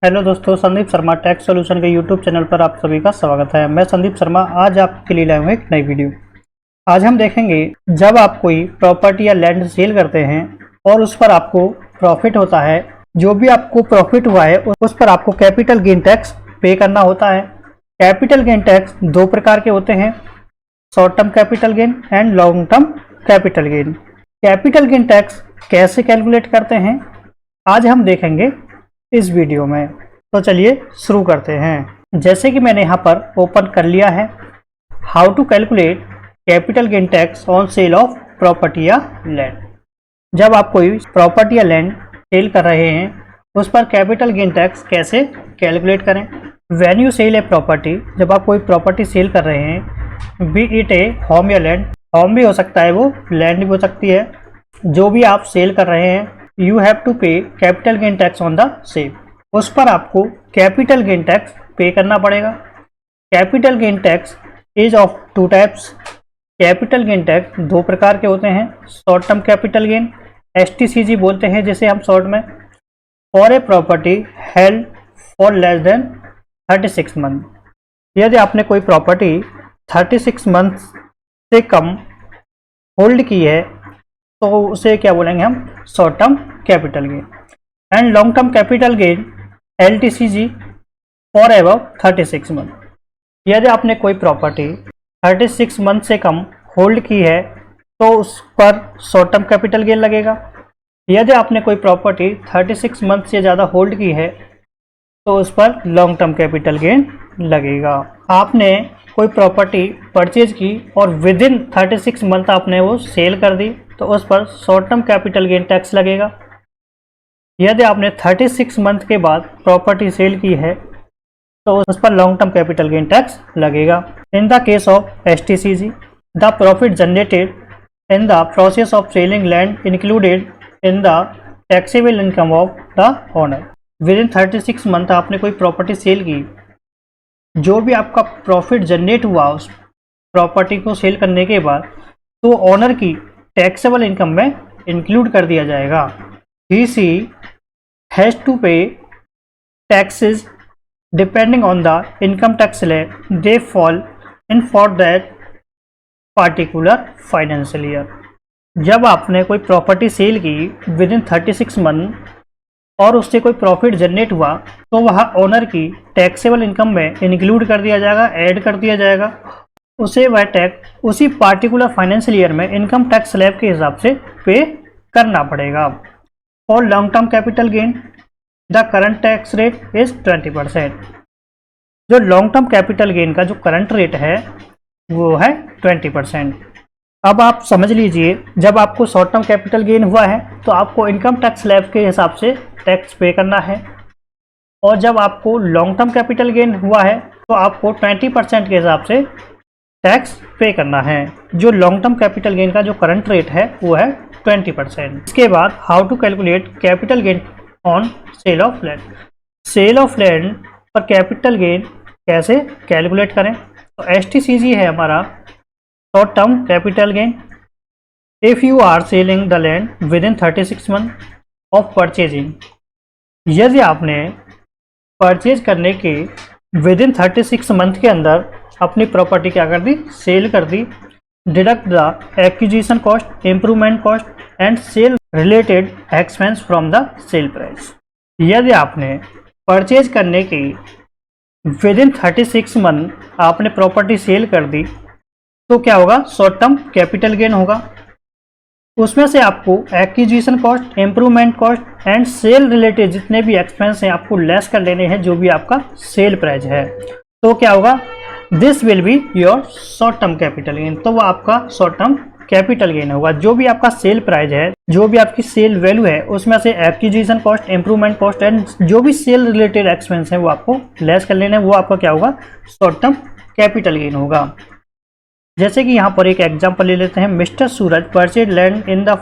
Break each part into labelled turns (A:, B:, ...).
A: Hello दोस्तों, Sandeep Sharma tax solution के YouTube channel पर आप सभी का स्वागत है। मैं संदीप शर्मा आज आपके लिए लाया हूँ एक नई वीडियो। आज हम देखेंगे जब आप कोई प्रॉपर्टी या लैंड सेल करते हैं और उस पर आपको प्रॉफिट होता है, जो भी आपको प्रॉफिट हुआ है उस पर आपको कैपिटल गेन टैक्स पे करना होता है। कैपिटल गेन टैक्स दो प्रकार के होते हैं, short term capital gain and long term capital gain. Capital gain tax कैसे कैलकुलेट करते हैं आज हम देखेंगे इस वीडियो में। तो चलिए शुरू करते हैं। जैसे कि मैंने यहाँ पर ओपन कर लिया है, how to calculate capital gain tax on sale of property या लैंड। जब आप कोई प्रॉपर्टी या लैंड सेल कर रहे हैं उस पर कैपिटल गेन टैक्स कैसे कैलकुलेट करें। When you sell a property, जब आप कोई प्रॉपर्टी सेल कर रहे हैं, बी इट ए होम या लैंड, होम भी हो सकता है वो, लैंड भी हो सकती है, जो भी आप सेल कर रहे हैं, यू हैव टू पे capital gain tax on the same. उस पर आपको कैपिटल गेन टैक्स पे करना पड़ेगा। Capital gain tax is of two types. Capital gain tax दो प्रकार के होते हैं, short term capital gain, STCG बोलते हैं जिसे हम शॉर्ट में, for a property held for less than 36 month. यदि आपने कोई प्रॉपर्टी 36 मंथ से कम होल्ड की है तो उसे क्या बोलेंगे हम, short term capital gain. And long term capital gain LTCG for above 36 month. यदि आपने कोई प्रॉपर्टी 36 मंथ से कम होल्ड की है तो उस पर शॉर्ट टर्म कैपिटल गेन लगेगा। यदि आपने कोई प्रॉपर्टी 36 मंथ से ज़्यादा होल्ड की है तो उस पर लॉन्ग टर्म कैपिटल गेन लगेगा। आपने कोई प्रॉपर्टी परचेज की और विद इन 36 मंथ आपने वो सेल कर दी तो उस पर short term capital gain tax लगेगा। यदि आपने 36 मंथ के बाद प्रॉपर्टी सेल की है तो उस पर long term capital gain tax लगेगा। In the case of STCG, the profit generated in the process of selling land included in the taxable income of the owner. Within 36 month आपने कोई property cell की, जो भी आपका profit generate हुआ उस property को सेल करने के बाद तो ओनर की टैक्सेबल इनकम में इंक्लूड कर दिया जाएगा। DC हैज़ टू पे taxes depending on the income tax slab they fall in for that particular financial year. जब आपने कोई प्रॉपर्टी सेल की विद इन 36 मंथ और उससे कोई प्रॉफिट जनरेट हुआ तो वह ओनर की टैक्सेबल इनकम में इंक्लूड कर दिया जाएगा, ऐड कर दिया जाएगा। उसे वह टैक्स उसी पार्टिकुलर फाइनेंशियल ईयर में इनकम टैक्स स्लैब के हिसाब से पे करना पड़ेगा। और long term capital gain the current tax rate is 20%। जो लॉन्ग टर्म कैपिटल गेन का जो करंट रेट है वो है 20%। अब आप समझ लीजिए, जब आपको शॉर्ट टर्म कैपिटल गेन हुआ है तो आपको इनकम टैक्स स्लैब के हिसाब से टैक्स पे करना है, और जब आपको लॉन्ग टर्म कैपिटल गेन हुआ है तो आपको 20% के हिसाब से टैक्स पे करना है। जो लॉन्ग टर्म कैपिटल गेन का जो करंट रेट है वो है 20%। इसके बाद how to calculate capital gain on sale of land. Sale of land पर कैपिटल गेन कैसे कैलकुलेट करें, तो STCG है हमारा short term capital gain. If you are selling the land within 36 month of purchasing, यदि आपने purchase करने के विद इन 36 मंथ के अंदर अपनी प्रॉपर्टी क्या कर दी, सेल कर दी, deduct the acquisition cost, improvement cost and sale related expense from the sale price. यदि आपने परचेज करने के विद इन 36 मंथ आपने प्रॉपर्टी सेल कर दी तो क्या होगा, शॉर्ट टर्म कैपिटल गेन होगा। उसमें से आपको acquisition cost, improvement cost and sale related जितने भी एक्सपेंस हैं आपको लेस कर लेने हैं जो भी आपका सेल प्राइस है। तो क्या होगा, this will be your short term capital gain. तो वो आपका शॉर्ट टर्म कैपिटल गेन होगा। जो भी आपका सेल प्राइस है, जो भी आपकी सेल वैल्यू है, उसमें से acquisition cost, improvement cost and जो भी सेल रिलेटेड एक्सपेंस है वो आपको लेस कर लेना है, वो आपका क्या होगा, शॉर्ट टर्म कैपिटल गेन होगा। जैसे कि यहाँ पर एक एग्जांपल ले लेते हैं। Mister Suraj purchase land in the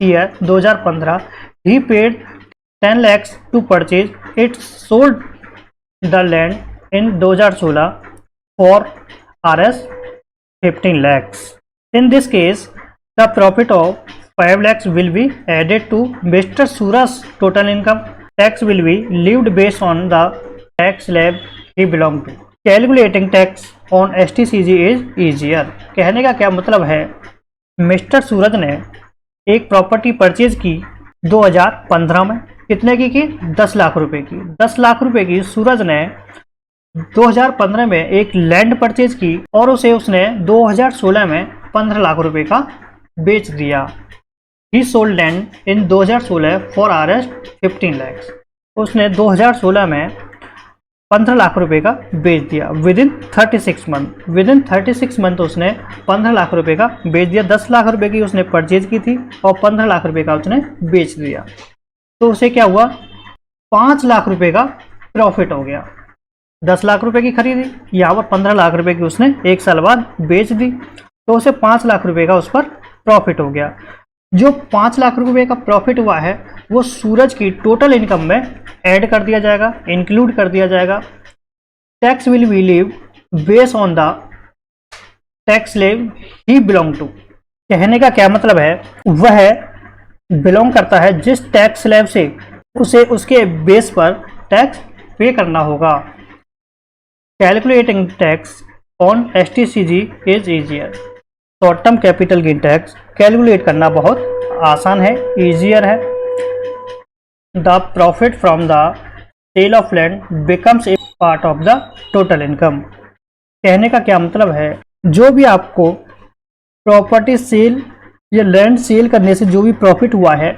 A: year 2015, he paid 10 lakhs to purchase it, sold the land in 2016 for Rs 15 lakhs. In this case, the profit of 5 lakhs will be added to Mr. Suraj's total income tax will be levied based on the tax slab he belong to. Calculating tax on STCG is easier. कहने का क्या मतलब है, mister सूरज ने एक property purchase की 2015 में, कितने की 10 लाख रुपए की। 10 लाख रुपए की सूरज ने 2015 में एक लैंड परचेज की और उसे उसने 2016 में 15 लाख रुपए का बेच दिया। ही sold land in 2016 for Rs 15 lakhs। उसने 2016 में 15 लाख रुपए का बेच दिया। विद इन 36 मंथ उसने 15 लाख रुपए का बेच दिया। 10 लाख रुपए की उसने परचेज की थी और 15 लाख रुपए का उसने बेच दिया, तो उसे क्या हुआ, 5 लाख रुपए का प्रॉफिट हो गया। 10 लाख रुपए की खरीदी, यहाँ पर 15 लाख रुपए की उसने 1 साल बाद बेच दी, तो उसे 5 लाख रुपए का उस पर प्रॉफिट हो गया। जो 5 लाख रुपए का प्रॉफिट हुआ है वो सूरज की टोटल इनकम में ऐड कर दिया जाएगा, इंक्लूड कर दिया जाएगा। Tax will be levied based on the tax slab he belong to. कहने का क्या मतलब है, वह बिलोंग करता है जिस टैक्स स्लैब से उसे उसके बेस पर टैक्स पे करना होगा। Calculating tax on STCG is easier. Short term capital gain tax calculate करना बहुत आसान है, ईजियर है। The profit from the sale of land becomes a part of the total income. कहने का क्या मतलब है, जो भी आपको प्रॉपर्टी सेल या लैंड सेल करने से जो भी प्रॉफिट हुआ है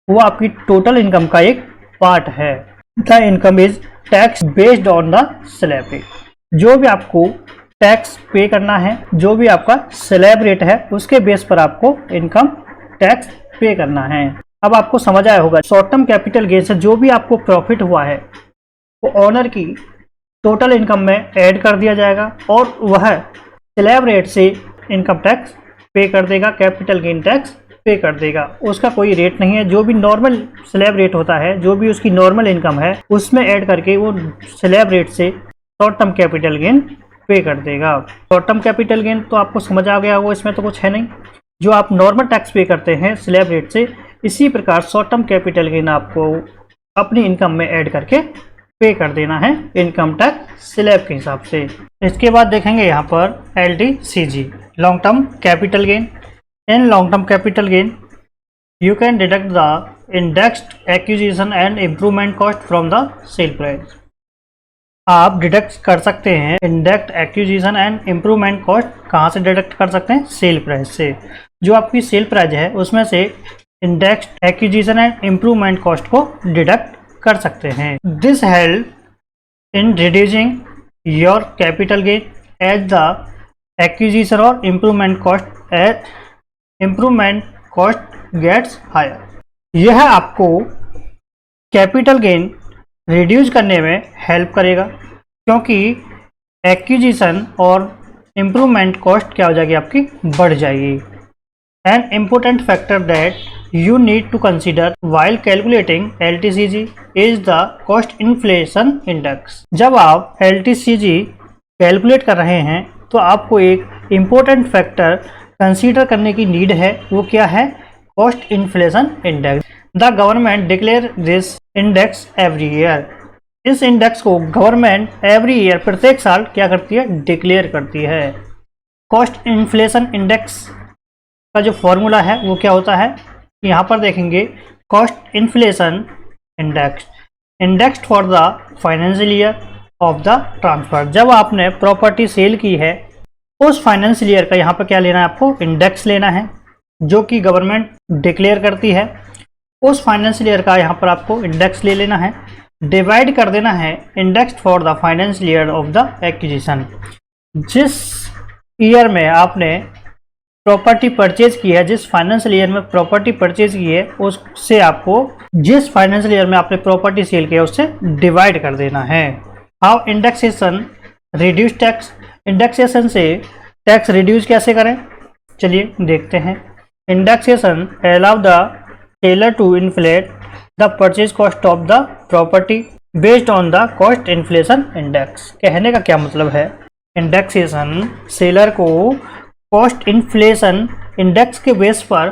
A: वो आपकी टोटल इनकम का एक पार्ट है। The income is tax based on the slab. जो भी आपको टैक्स पे करना है, जो भी आपका स्लैब रेट है उसके बेस पर आपको इनकम टैक्स पे करना है। अब आपको समझ आया होगा, शॉर्ट टर्म कैपिटल गेन से जो भी आपको प्रॉफिट हुआ है वो ऑनर की टोटल इनकम में ऐड कर दिया जाएगा और वह स्लैब रेट से इनकम टैक्स पे कर देगा, कैपिटल गेन टैक्स पे कर देगा। उसका कोई रेट नहीं है, जो भी नॉर्मल स्लैब रेट होता है, जो भी उसकी नॉर्मल इनकम है उसमें ऐड करके वो स्लैब रेट से शॉर्ट टर्म कैपिटल गेन पे कर देगा। शॉर्ट टर्म कैपिटल गेन तो आपको समझ आ गया होगा, इसमें तो कुछ है नहीं। जो आप नॉर्मल टैक्स पे करते हैं स्लैब रेट से, इसी प्रकार शॉर्ट टर्म कैपिटल गेन आपको अपनी इनकम में ऐड करके पे कर देना है इनकम टैक्स स्लैब के हिसाब से। इसके बाद देखेंगे यहाँ पर LTCG, long term capital gain. In long term capital gain you can deduct the indexed acquisition and improvement cost from the sale price. आप डिडक्ट कर सकते हैं indexed acquisition and improvement cost. कहाँ से डिडक्ट कर सकते हैं, सेल प्राइस से। जो आपकी सेल प्राइस है उसमें से indexed acquisition and improvement cost को डिडक्ट कर सकते हैं। This help in reducing your capital gain as the acquisition और इम्प्रूवमेंट कॉस्ट गेट्स हायर। यह आपको कैपिटल गेन रिड्यूस करने में हेल्प करेगा, क्योंकि एक्विजिशन और इम्प्रूवमेंट कॉस्ट क्या हो जाएगी, आपकी बढ़ जाएगी। An important factor that you need to consider while calculating LTCG is the cost inflation index। जब आप LTCG कैलकुलेट कर रहे हैं तो आपको एक इम्पोर्टेंट फैक्टर कंसीडर करने की नीड है, वो क्या है, cost inflation index. The government declare this index every year. इस इंडेक्स को गवर्नमेंट एवरी ईयर, प्रत्येक साल क्या करती है, डिक्लेयर करती है। कॉस्ट इन्फ्लेशन इंडेक्स का जो फॉर्मूला है वो क्या होता है, यहाँ पर देखेंगे, cost inflation index indexed for the financial year of the transfer. जब आपने प्रॉपर्टी सेल की है उस फाइनेंशियल ईयर का यहाँ पर क्या लेना है, आपको इंडेक्स लेना है जो कि गवर्नमेंट डिक्लेयर करती है। उस फाइनेंशियल ईयर का यहाँ पर आपको इंडेक्स ले लेना है, डिवाइड कर देना है indexed for the financial year of the acquisition. जिस ईयर में आपने प्रॉपर्टी परचेज की है, जिस फाइनेंशियल ईयर में प्रॉपर्टी परचेज की है, उससे आपको जिस फाइनेंशियल ईयर में आपने प्रॉपर्टी सेल किया उससे डिवाइड कर देना है। How indexation reduce tax. Indexation से टैक्स रिड्यूस कैसे करें, चलिए देखते हैं। Indexation allow the seller to inflate the purchase cost of the property based on the cost inflation index. कहने का क्या मतलब है, इंडेक्सेशन सेलर को कॉस्ट इन्फ्लेशन इंडेक्स के बेस पर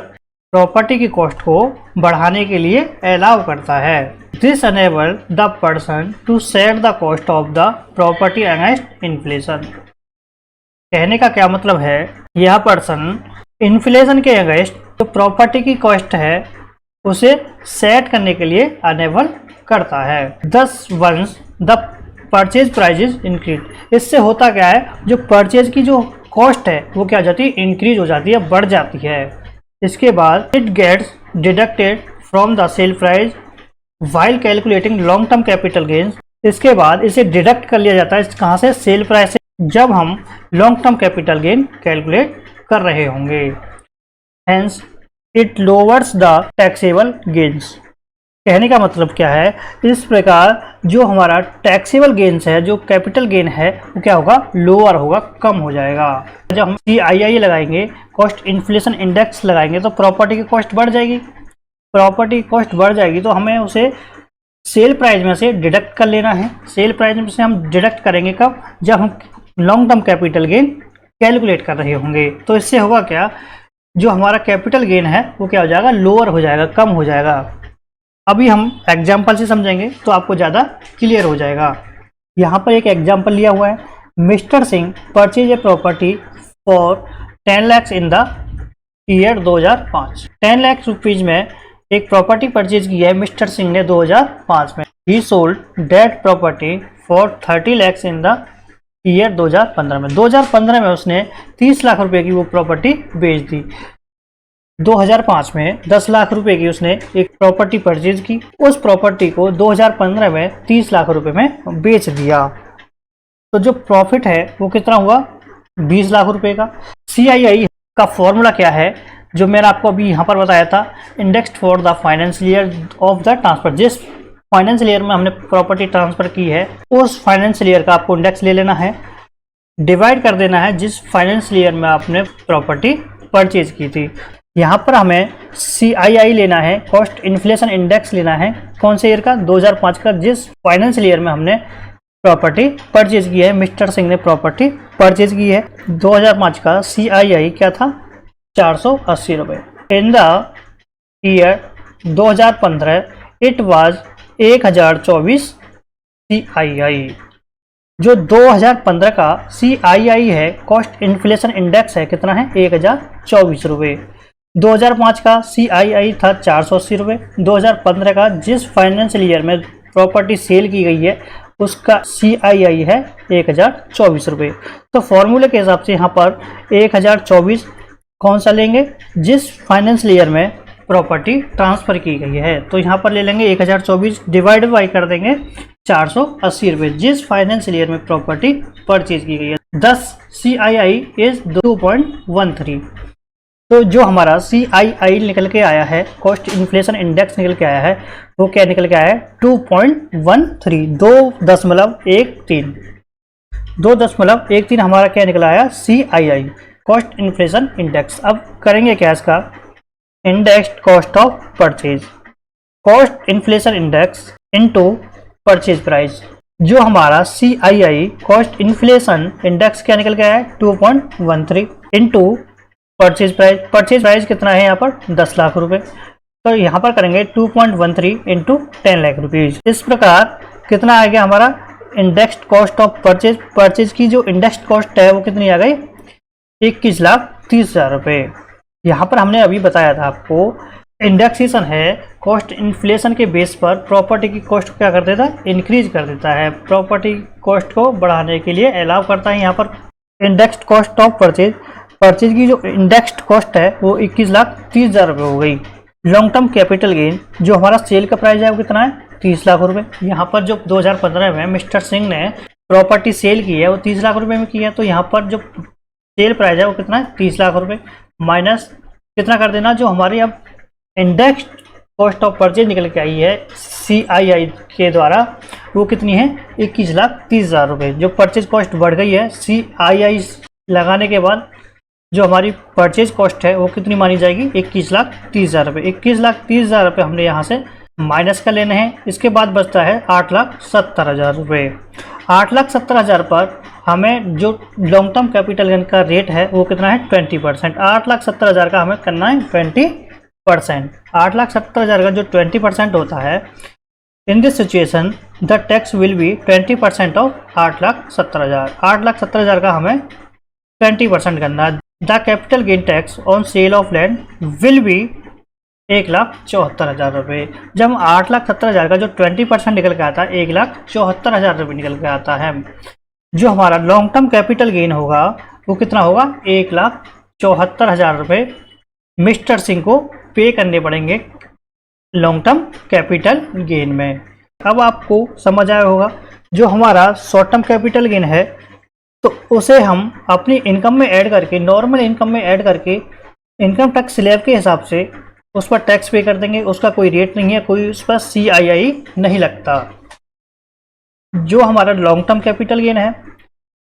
A: प्रॉपर्टी की कॉस्ट को बढ़ाने के लिए अलाउ करता है। This enable the person to set the cost of the property against inflation. कहने का क्या मतलब है, यह पर्सन इन्फ्लेशन के अगेंस्ट जो प्रॉपर्टी की कॉस्ट है उसे सेट करने के लिए अनेबल करता है। This once the purchase prices increase. इससे होता क्या है, जो परचेज की जो कॉस्ट है वो क्या हो जाती है, इंक्रीज हो जाती है, बढ़ जाती है। इसके बाद it gets deducted from the sale price while calculating long term capital gains. इसके बाद इसे डिडक्ट कर लिया जाता है कहाँ से, सेल प्राइस से, जब हम long term capital gain calculate कर रहे होंगे। Hence it lowers the taxable gains. कहने का मतलब क्या है, इस प्रकार जो हमारा टैक्सेबल गेन्स है, जो कैपिटल गेन है वो क्या होगा, लोअर होगा, कम हो जाएगा। जब हम CII लगाएंगे, कॉस्ट इन्फ्लेशन इंडेक्स लगाएंगे, तो प्रॉपर्टी की कॉस्ट बढ़ जाएगी। प्रॉपर्टी की कॉस्ट बढ़ जाएगी तो हमें उसे सेल प्राइस में से डिडक्ट कर लेना है। सेल प्राइस में से हम डिडक्ट करेंगे कब, जब हम long term capital gain calculate कर रहे होंगे। तो इससे होगा क्या, जो हमारा कैपिटल गेन है वो क्या हो जाएगा, लोअर हो जाएगा, कम हो जाएगा। अभी हम एग्जाम्पल से समझेंगे तो आपको ज़्यादा क्लियर हो जाएगा। यहाँ पर एक एग्जाम्पल लिया हुआ है, mister Singh purchase a property for 10 lakh in the year 2005। 10 lakh rupees में एक प्रॉपर्टी परचेज की है मिस्टर सिंह ने 2005 में। ही sold that property for 30 lakh in the year 2015 में। 2015 में उसने 30 लाख रुपए की वो प्रॉपर्टी बेच दी। 2005 में 10 लाख रुपए की उसने एक प्रॉपर्टी परचेज की, उस प्रॉपर्टी को 2015 में 30 लाख रुपए में बेच दिया। तो जो प्रॉफिट है वो कितना हुआ, 20 लाख रुपए का। CII का फॉर्मूला क्या है, जो मैंने आपको अभी यहाँ पर बताया था, indexed for the financial year of the transfer. जिस फाइनेंशियल ईयर में हमने प्रॉपर्टी ट्रांसफर की है उस फाइनेंशियल ईयर का आपको इंडेक्स ले लेना है, डिवाइड कर देना है जिस फाइनेंशियल ईयर में आपने प्रॉपर्टी परचेज की थी। यहाँ पर हमें CII लेना है, कॉस्ट इन्फ्लेशन इंडेक्स लेना है, कौन से ईयर का, 2005 का, जिस फाइनेंशियल ईयर में हमने प्रॉपर्टी परचेज की है, मिस्टर सिंह ने प्रॉपर्टी परचेज की है। 2005 का CII क्या था, 480 रुपये। इन the year 2015 it was 1024 CII। जो 2015 का CII है, कॉस्ट इन्फ्लेशन इंडेक्स है, कितना है, 1024 रुपये। 2005 का CII था 480 रुपये। 2015 का जिस फाइनेंशियल ईयर में प्रॉपर्टी सेल की गई है उसका CII है 1024 रुपये। तो फॉर्मूले के हिसाब से यहाँ पर 1024 कौन सा लेंगे, जिस फाइनेंशियल ईयर में प्रॉपर्टी ट्रांसफ़र की गई है। तो यहाँ पर ले लेंगे 1024 डिवाइड बाई कर देंगे 480 रुपये, जिस फाइनेंशियल ईयर में प्रॉपर्टी परचेज की गई है। 10 CII इज 2.13। तो जो हमारा CII निकल के आया है, कॉस्ट इन्फ्लेशन इंडेक्स निकल के आया है, वो क्या निकल के आया है, 2.13, 2.13। 2.13 हमारा क्या निकला आया, CII, कॉस्ट इन्फ्लेशन इंडेक्स। अब करेंगे क्या इसका, indexed cost of purchase, cost inflation index into purchase price. जो हमारा CII कॉस्ट इन्फ्लेशन इंडेक्स क्या निकल के आया है, 2.13 into purchase price. Purchase price कितना है यहाँ पर, 10 लाख रुपए। तो यहाँ पर करेंगे 2.13 इंटू 10 लाख रुपीज। इस प्रकार कितना आ गया हमारा, indexed cost of purchase. Purchase की जो इंडेक्स्ड कॉस्ट है वो कितनी आ गई, 21,30,000 रुपये। यहाँ पर हमने अभी बताया था आपको, इंडेक्सेशन है, कॉस्ट इन्फ्लेशन के बेस पर प्रॉपर्टी की कॉस्ट को क्या कर देता है, इंक्रीज कर देता है। प्रॉपर्टी कॉस्ट को बढ़ाने के लिए अलाउ करता है। यहाँ पर indexed cost of purchase, purchase की जो इंडेक्स्ड कॉस्ट है वो 21,30,000 रुपये हो गई। लॉन्ग टर्म कैपिटल गेन, जो हमारा सेल का प्राइस है वो कितना है, 30 लाख रुपए। यहाँ पर जो 2015 में मिस्टर सिंह ने प्रॉपर्टी सेल की है वो 30 लाख रुपए में की है। तो यहाँ पर जो सेल प्राइस है वो कितना है, 30 लाख रुपए, माइनस कितना कर देना, जो हमारी अब इंडेक्स्ड कॉस्ट ऑफ परचेज निकल के आई है CII के द्वारा, वो कितनी है, 21,30,000 रुपये। जो परचेज कॉस्ट बढ़ गई है CII लगाने के बाद, जो हमारी परचेज कॉस्ट है वो कितनी मानी जाएगी, 21,30,000 रुपये। 21,30,000 रुपये हमने यहाँ से माइनस कर लेने हैं। इसके बाद बचता है 8,70,000 रुपये। 8,70,000 पर हमें जो लॉन्ग टर्म कैपिटल गेन का रेट है वो कितना है, 20%। 8,70,000 का हमें करना है 20%। 8,70,000 का जो 20% होता है, in this situation the tax will B 20% of 8,70,000। 8,70,000 का हमें 20% करना है। The capital gain tax on sale of land will be 1,74,000 रुपये। जब 8,70,000 का जो 20% निकल के आता है 1,74,000 रुपये निकल के आता है। जो हमारा लॉन्ग टर्म कैपिटल गेन होगा वो कितना होगा, 1,74,000 रुपये मिस्टर सिंह को पे करने पड़ेंगे लॉन्ग टर्म कैपिटल गेन में। अब आपको समझ आया होगा, जो हमारा शॉर्ट टर्म कैपिटल गेन है तो उसे हम अपनी इनकम में ऐड करके, नॉर्मल इनकम में ऐड करके इनकम टैक्स स्लैब के हिसाब से उस पर टैक्स पे कर देंगे। उसका कोई रेट नहीं है, कोई उस पर CII नहीं लगता। जो हमारा लॉन्ग टर्म कैपिटल गेन है,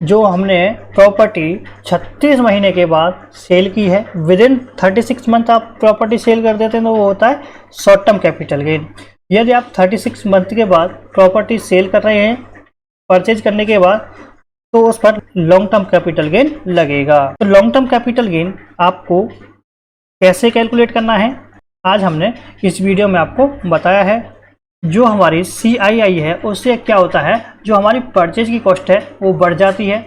A: जो हमने प्रॉपर्टी 36 महीने के बाद सेल की है, विद इन 36 मंथ आप प्रॉपर्टी सेल कर देते हैं तो वो होता है शॉर्ट टर्म कैपिटल गेन। यदि आप 36 मंथ के बाद प्रॉपर्टी सेल कर रहे हैं परचेज करने के बाद, तो उस पर लॉन्ग टर्म कैपिटल गेन लगेगा। तो लॉन्ग टर्म कैपिटल गेन आपको कैसे कैलकुलेट करना है, आज हमने इस वीडियो में आपको बताया है। जो हमारी CII है उससे क्या होता है, जो हमारी परचेज की कॉस्ट है वो बढ़ जाती है,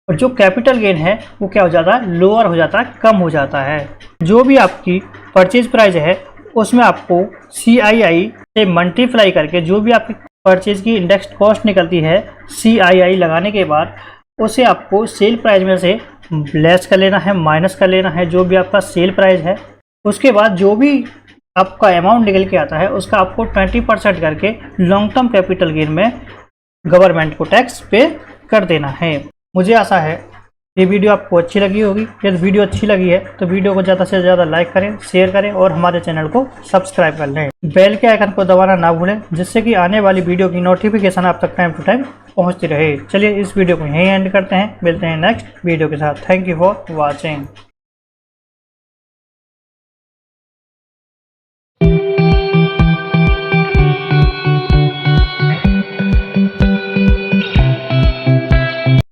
A: और जो कैपिटल गेन है वो क्या हो जाता है, लोअर हो जाता है, कम हो जाता है। जो भी आपकी परचेज प्राइस है उसमें आपको CII से मल्टीप्लाई करके जो भी आपकी परचेज की इंडेक्स कॉस्ट निकलती है CII लगाने के बाद, उसे आपको सेल प्राइस में से लेस कर लेना है, माइनस कर लेना है जो भी आपका सेल प्राइस है। उसके बाद जो भी आपका अमाउंट निकल के आता है उसका आपको 20% करके लॉन्ग टर्म कैपिटल गेन में गवर्नमेंट को टैक्स पे कर देना है। मुझे आशा है ये वीडियो आपको अच्छी लगी होगी। यदि वीडियो अच्छी लगी है तो वीडियो को ज़्यादा से ज़्यादा लाइक करें, शेयर करें और हमारे चैनल को सब्सक्राइब कर लें। बेल के आइकन को दबाना ना भूलें, जिससे कि आने वाली वीडियो की नोटिफिकेशन आप तक टाइम टू टाइम पहुँचती रहे। चलिए इस वीडियो को यहीं एंड करते हैं, मिलते हैं नेक्स्ट वीडियो के साथ। Thank you for watching.